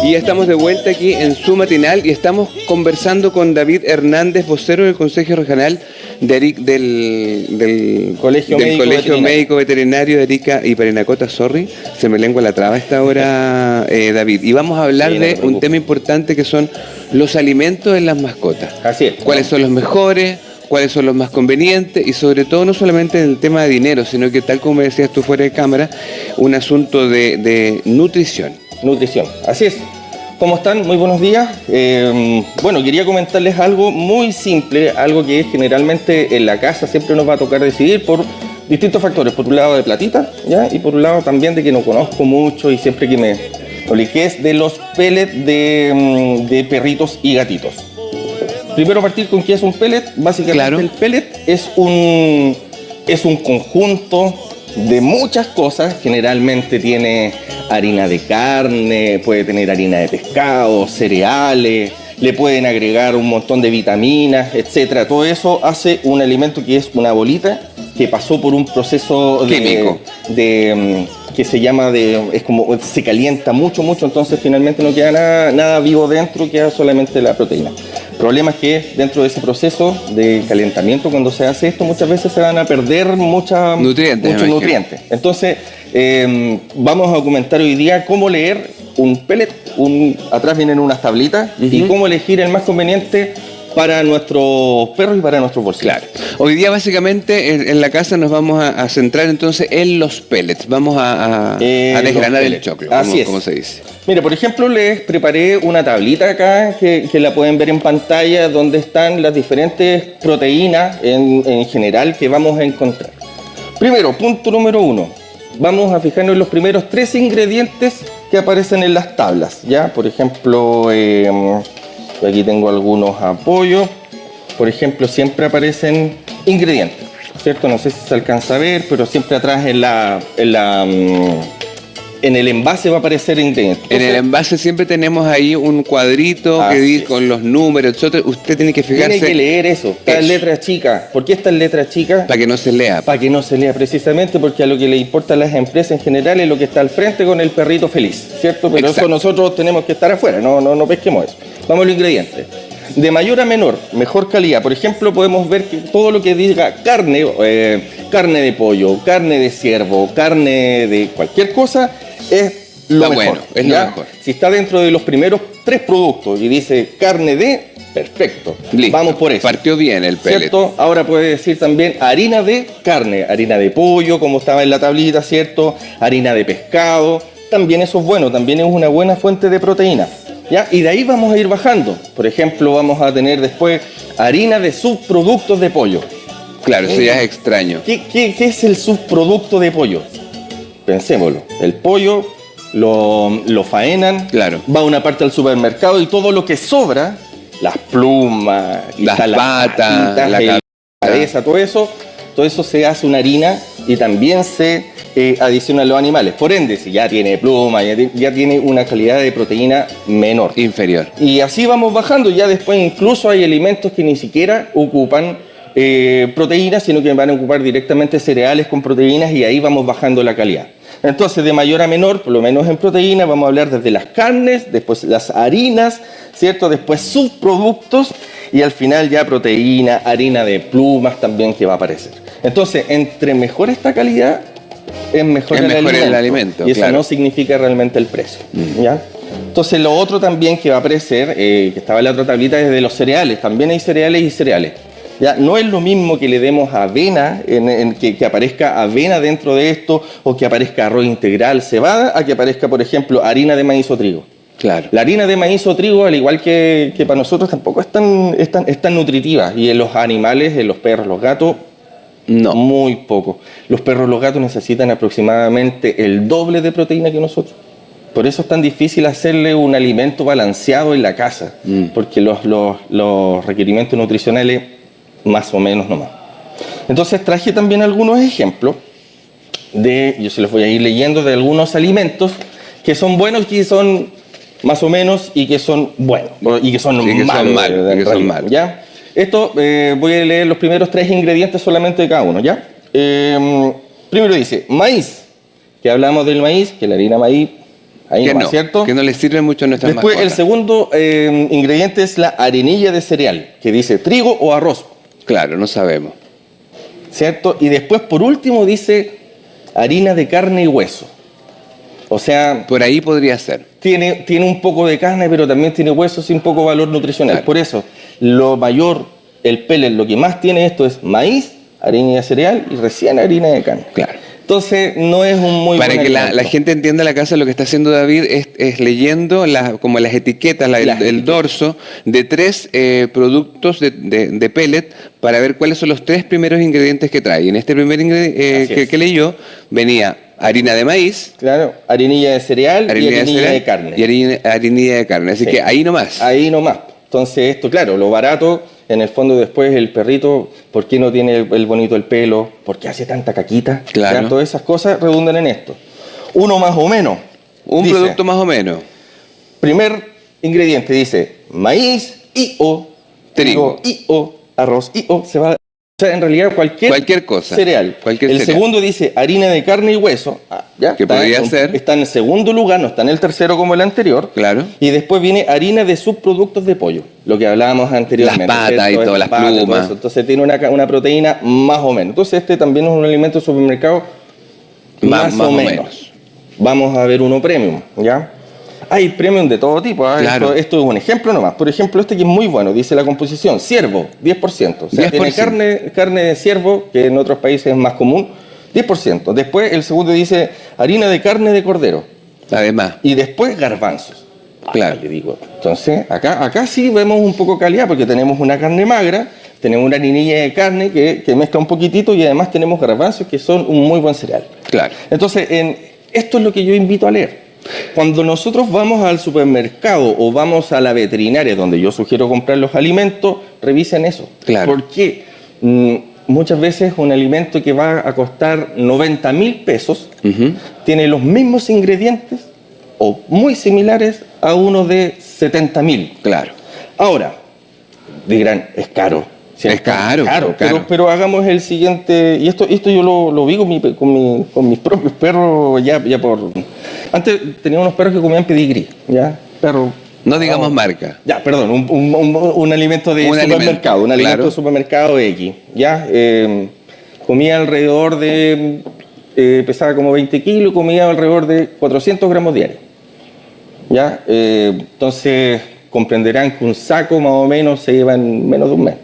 Y ya estamos de vuelta aquí en su matinal y estamos conversando con David Hernández, vocero del Consejo Regional del Colegio Médico Veterinario de Arica y Parinacota. Sorry, se me lengua la traba a esta hora, David. Y vamos a hablar de un tema importante que son los alimentos en las mascotas. Así es. ¿Cuáles son los mejores? ¿Cuáles son los más convenientes? Y sobre todo, no solamente en el tema de dinero, sino que, tal como me decías tú fuera de cámara, un asunto de nutrición. Nutrición, así es. ¿Cómo están? Muy buenos días. Bueno, quería comentarles algo muy simple, algo que generalmente en la casa siempre nos va a tocar decidir por distintos factores. Por un lado de platita, ¿ya? Y por un lado también de que no conozco mucho y siempre que me que es de los pellets de perritos y gatitos. Primero partir con qué es un pellet. Básicamente claro. El pellet es un conjunto de muchas cosas. Generalmente tiene harina de carne, puede tener harina de pescado, cereales, le pueden agregar un montón de vitaminas, etcétera. Todo eso hace un alimento que es una bolita que pasó por un proceso químico que se llama es como se calienta mucho, entonces finalmente no queda nada vivo dentro, queda solamente la proteína. El problema es que dentro de ese proceso de calentamiento, cuando se hace esto, muchas veces se van a perder muchos nutrientes. Entonces, vamos a comentar hoy día cómo leer un pellet. Atrás vienen unas tablitas y cómo elegir el más conveniente para nuestros perros y para nuestros bolsillos. Claro. Hoy día básicamente en la casa nos vamos a centrar entonces en los pellets. Vamos a desgranar el choclo, como se dice. Mira, por ejemplo, les preparé una tablita acá que la pueden ver en pantalla donde están las diferentes proteínas en general que vamos a encontrar. Primero, punto número 1. Vamos a fijarnos en los primeros 3 ingredientes que aparecen en las tablas, ¿ya? Por ejemplo, aquí tengo algunos apoyos. Por ejemplo, siempre aparecen ingredientes, ¿cierto? No sé si se alcanza a ver, pero siempre atrás en el envase va a aparecer ingredientes. Entonces, en el envase siempre tenemos ahí un cuadrito que dice con los números, etc. Usted tiene que fijarse. Tiene que leer eso. Estas letras chicas. ¿Por qué estas letras chicas? Para que no se lea. Para que no se lea, precisamente, porque a lo que le importa a las empresas en general es lo que está al frente con el perrito feliz, ¿cierto? Pero eso nosotros tenemos que estar afuera, no pesquemos eso. Vamos a los ingredientes. De mayor a menor, mejor calidad. Por ejemplo, podemos ver que todo lo que diga carne, carne de pollo, carne de ciervo, carne de cualquier cosa, es lo mejor. Es lo mejor. Si está dentro de los primeros 3 productos y dice carne de, perfecto. Listo. Vamos por eso. Partió bien el pellet. ¿Cierto? Ahora puede decir también harina de carne, harina de pollo, como estaba en la tablita, ¿cierto? Harina de pescado. También eso es bueno, también es una buena fuente de proteína. ¿Ya? Y de ahí vamos a ir bajando. Por ejemplo, vamos a tener después harina de subproductos de pollo. Claro, eso ya es extraño. ¿Qué es el subproducto de pollo? Pensémoslo. El pollo lo faenan, claro. Va una parte al supermercado y todo lo que sobra, las plumas, las patas, la cabeza, todo eso se hace una harina y también se adiciona a los animales. Por ende, si ya tiene pluma, ya tiene una calidad de proteína menor. Inferior. Y así vamos bajando. Ya después incluso hay alimentos que ni siquiera ocupan proteínas, sino que van a ocupar directamente cereales con proteínas y ahí vamos bajando la calidad. Entonces, de mayor a menor, por lo menos en proteína, vamos a hablar desde las carnes, después las harinas, ¿cierto? Después subproductos y al final ya proteína, harina de plumas también que va a aparecer. Entonces, entre mejor esta calidad, es mejor el alimento. Y eso no significa realmente el precio, ¿ya? Entonces, lo otro también que va a aparecer, que estaba en la otra tablita, es de los cereales. También hay cereales y cereales. Ya, no es lo mismo que le demos avena, que aparezca avena dentro de esto, o que aparezca arroz integral, cebada, a que aparezca, por ejemplo, harina de maíz o trigo. Claro. La harina de maíz o trigo, al igual que para nosotros, tampoco es tan nutritiva. Y en los animales, en los perros, los gatos, no. Muy poco. Los perros, los gatos necesitan aproximadamente el doble de proteína que nosotros. Por eso es tan difícil hacerle un alimento balanceado en la casa, porque los requerimientos nutricionales más o menos nomás. Entonces traje también algunos ejemplos yo se los voy a ir leyendo, de algunos alimentos que son buenos, que son más o menos y que son buenos y que son malos. ¿Ya? Esto voy a leer los primeros 3 ingredientes solamente de cada uno, ¿ya? Primero dice maíz, que hablamos del maíz, que la harina maíz Ahí Que no va, no, ¿cierto? que no les sirve mucho a nuestras Después, el mascotas. segundo ingrediente es la arenilla de cereal, que dice trigo o arroz, Claro, no sabemos. ¿cierto? Y después, por último, dice harina de carne y hueso. O sea, Por ahí podría ser. tiene un poco de carne, pero también tiene huesos y un poco de valor nutricional. Claro. Por eso, lo mayor, el pellet, lo que más tiene esto es maíz, harina de cereal y recién harina de carne. Claro. Entonces, no es un muy Para buen que la alimento. gente entienda la casa, lo que está haciendo David es leyendo como las etiquetas, el etiquetas. dorso de 3 productos de pellet para ver cuáles son los 3 primeros ingredientes que trae. Y en este primer ingrediente Así es. que leyó venía harina de maíz, Claro, harinilla de cereal y harinilla cereal de carne. y harinilla de carne. Así Sí. que ahí nomás. Ahí nomás. Entonces, esto, claro, lo barato, en el fondo después el perrito, ¿por qué no tiene el bonito el pelo? ¿Por qué hace tanta caquita? Claro. Ya, todas esas cosas redundan en esto. Uno más o menos. Un Dice, producto más o menos. primer ingrediente dice maíz Trigo. arroz se va. O sea, en realidad Cualquier cosa. cereal. Cualquier el cereal. segundo dice harina de carne y hueso. ¿Ya? Que podría ser. Está en el segundo lugar, no está en el tercero como el anterior. Claro. Y después viene harina de subproductos de pollo, lo que hablábamos anteriormente. Las patas ¿cierto? y todas las patas y todo plumas. eso. Entonces tiene una proteína más o menos. Entonces este también es un alimento de supermercado más o menos. Vamos a ver uno premium, ¿ya? Hay premium de todo tipo. Claro. Esto es un ejemplo nomás. Por ejemplo, este que es muy bueno, dice la composición, ciervo, 10%. O sea, 10%. tiene carne de ciervo, que en otros países es más común, 10%. Después el segundo dice harina de carne de cordero. Además. Y después garbanzos. Claro. Le digo. Entonces, acá sí vemos un poco calidad, porque tenemos una carne magra, tenemos una harinilla de carne que mezcla un poquitito y además tenemos garbanzos que son un muy buen cereal. Claro. Entonces, esto es lo que yo invito a leer. Cuando nosotros vamos al supermercado o vamos a la veterinaria, donde yo sugiero comprar los alimentos, revisen eso. Claro. Porque muchas veces un alimento que va a costar 90.000 pesos Ujú. tiene los mismos ingredientes o muy similares a uno de 70.000. Claro. Ahora, dirán, es caro. Es caro, Caro. caro. Pero hagamos el siguiente, y esto yo lo vi con mis propios perros ya por... Antes tenía unos perros que comían pedigrí, ¿ya? Perro... No digamos marca. Ya, perdón, un alimento de Un supermercado, alimento, un alimento claro. de supermercado X, ¿ya? Comía alrededor de... pesaba como 20 kilos, comía alrededor de 400 gramos diarios, ¿ya? Entonces comprenderán que un saco más o menos se lleva en menos de un mes,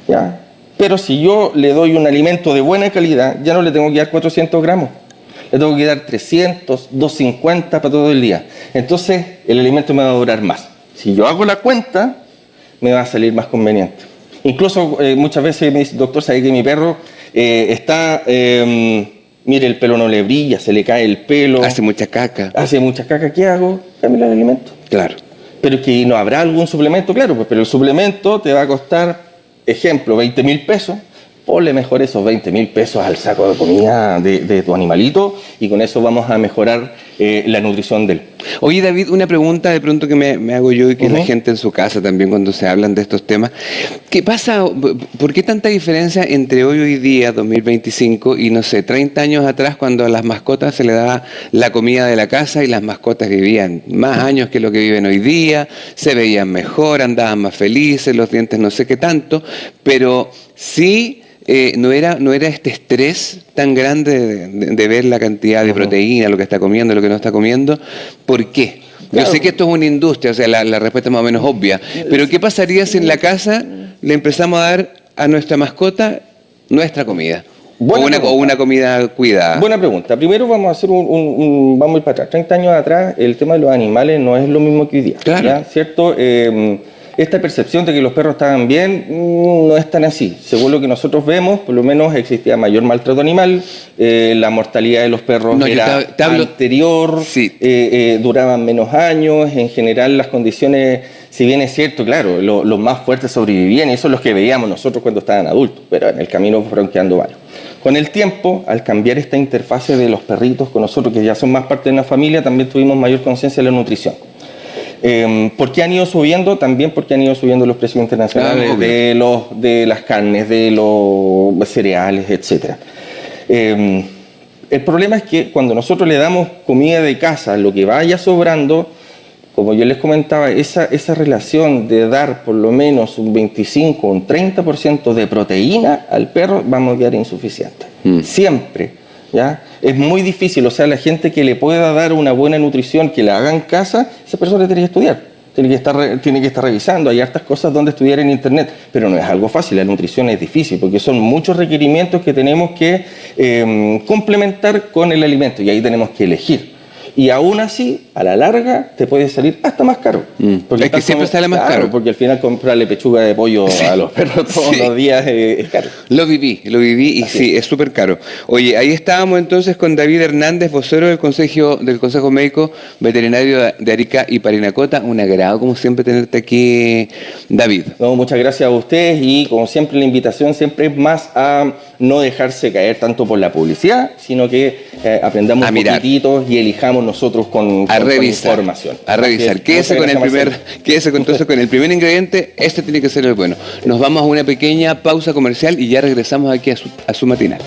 ¿ya? Pero si yo le doy un alimento de buena calidad, ya no le tengo que dar 400 gramos. Le tengo que dar 300, 250 para todo el día. Entonces, el alimento me va a durar más. Si yo hago la cuenta, me va a salir más conveniente. Incluso muchas veces me dice, doctor, ¿sabe que mi perro está... mire, el pelo no le brilla, se le cae el pelo, Hace mucha caca. hace mucha caca? ¿Qué hago? Cámbiale el alimento. Claro. Pero que no habrá algún suplemento, claro, pues, pero el suplemento te va a costar, ejemplo, 20.000 pesos. Ponle mejor esos 20.000 pesos al saco de comida de tu animalito y con eso vamos a mejorar la nutrición de él. Oye, David, una pregunta de pronto que me hago yo y que la Ujú. gente en su casa también cuando se hablan de estos temas. ¿Qué pasa? ¿Por qué tanta diferencia entre hoy día, 2025, y no sé, 30 años atrás cuando a las mascotas se le daba la comida de la casa y las mascotas vivían más años que lo que viven hoy día, se veían mejor, andaban más felices, los dientes no sé qué tanto, pero sí... no era este estrés tan grande de ver la cantidad de proteína, lo que está comiendo, lo que no está comiendo? ¿Por qué? Claro. Yo sé que esto es una industria, o sea, la respuesta es más o menos obvia, pero ¿qué pasaría si en la casa le empezamos a dar a nuestra mascota nuestra comida? O una comida cuidada. Buena pregunta. Primero vamos a hacer vamos a ir para atrás. 30 años atrás el tema de los animales no es lo mismo que hoy día. Claro. ¿Ya? ¿Cierto? Esta percepción de que los perros estaban bien no es tan así. Según lo que nosotros vemos, por lo menos existía mayor maltrato animal, la mortalidad de los perros No, yo era te hablo- anterior, Sí. duraban menos años, en general las condiciones, si bien es cierto, claro, los más fuertes sobrevivían y eso es lo que veíamos nosotros cuando estaban adultos, pero en el camino fueron quedando varios. Con el tiempo, al cambiar esta interfase de los perritos con nosotros, que ya son más parte de una familia, también tuvimos mayor conciencia de la nutrición. ¿Por qué han ido subiendo? También porque han ido subiendo los precios internacionales de las carnes, de los cereales, etc. El problema es que cuando nosotros le damos comida de casa, lo que vaya sobrando, como yo les comentaba, esa relación de dar por lo menos un 25 o un 30% de proteína al perro, vamos a quedar insuficientes. Siempre, ¿ya? Es muy difícil, o sea, la gente que le pueda dar una buena nutrición, que la haga en casa, esa persona tiene que estudiar. Tiene que estar revisando, hay hartas cosas donde estudiar en internet, pero no es algo fácil, la nutrición es difícil, porque son muchos requerimientos que tenemos que complementar con el alimento, y ahí tenemos que elegir. Y aún así, a la larga, te puede salir hasta más caro. Porque es que siempre sale más caro. Porque al final comprarle pechuga de pollo a los perros todos los días es caro. Lo viví y así sí, es súper caro. Oye, ahí estábamos entonces con David Hernández, vocero del Consejo Médico Veterinario de Arica y Parinacota. Un agrado, como siempre, tenerte aquí, David. No, muchas gracias a ustedes y, como siempre, la invitación siempre es más a no dejarse caer tanto por la publicidad, sino que aprendamos un poquitito y elijamos nosotros con información. A revisar. Quédese entonces con el primer ingrediente, este tiene que ser el bueno. Nos vamos a una pequeña pausa comercial y ya regresamos aquí a su matinal.